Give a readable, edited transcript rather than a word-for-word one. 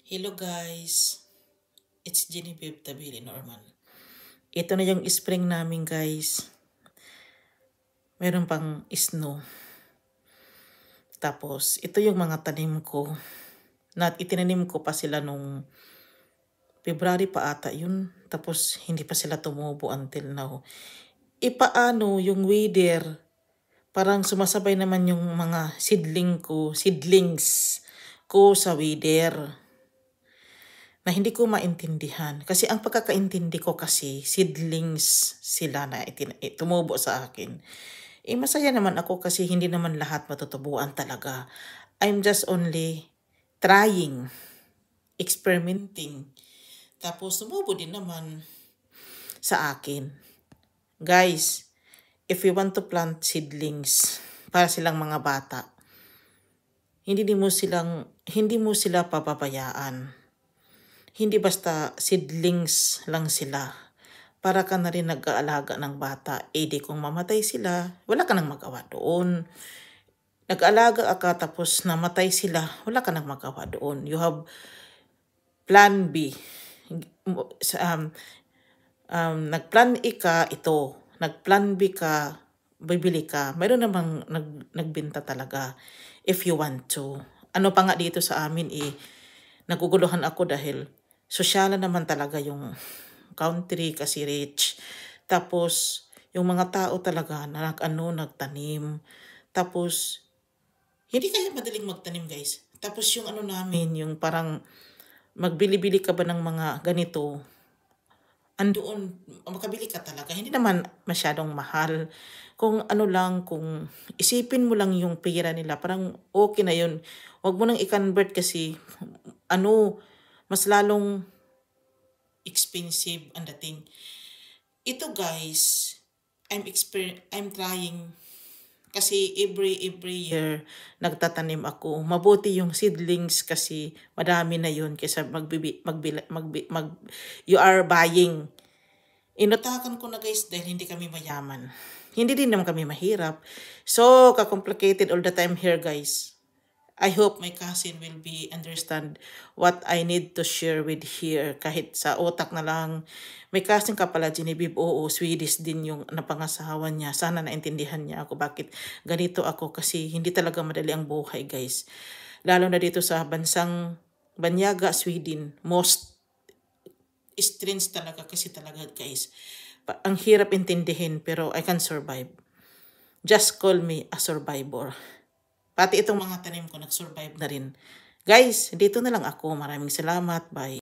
Hello guys, it's Genevieve Tabili Norman. Ito na yung spring namin guys. Meron pang snow. Tapos ito yung mga tanim ko. Itinanim ko pa sila nung February pa ata yun. Tapos hindi pa sila tumubo until now. Ipaano yung weather? Parang sumasabay naman yung mga seedlings ko sa weather. Na hindi ko maintindihan. Kasi ang pagkakaintindi ko kasi, seedlings sila na tumubo sa akin. Masaya naman ako kasi hindi naman lahat matutubuan talaga. I'm just only trying, experimenting. Tapos tumubo din naman sa akin. Guys, if you want to plant seedlings para silang mga bata, hindi mo sila papabayaan. Hindi basta seedlings lang sila. Para ka na rin nag-aalaga ng bata. Di kung mamatay sila, wala ka nang magawa doon. Nag-aalaga ka tapos namatay sila, wala ka nang magawa doon. You have plan B. Nag-plan A ka, ito. Nag-plan B ka, bibili ka. Mayroon namang nagbenta talaga if you want to. Ano pa nga dito sa amin naguguluhan ako dahil sosyala naman talaga yung country kasi rich. Tapos yung mga tao talaga na nagtanim. Tapos hindi kaya madaling magtanim guys. Tapos yung namin, yung parang magbili-bili ka ba ng mga ganito, andoon, makabili ka talaga. Hindi naman masyadong mahal. Kung kung isipin mo lang yung pera nila, parang okay na yun. Huwag mo nang i-convert kasi, mas lalong expensive ang dating. Ito guys, I'm trying kasi every year nagtatanim ako. Mabuti yung seedlings kasi madami na yun kaysa you are buying. Inutakan ko na guys dahil hindi kami mayaman. Hindi din naman kami mahirap. So, ka-complicated all the time here guys. I hope my cousin will understand what I need to share with here. Kahit sa utak na lang. May cousin ka pala, Genevieve. Oo, Swedish din yung napangasawa niya. Sana naintindihan niya ako bakit ganito ako. Kasi hindi talaga madali ang buhay, guys. Lalo na dito sa bansang Banyaga, Sweden. Most strange talaga kasi talaga, guys. Ang hirap intindihin pero I can survive. Just call me a survivor. Pati itong mga tanim ko, nag-survive na rin. Guys, dito na lang ako. Maraming salamat. Bye.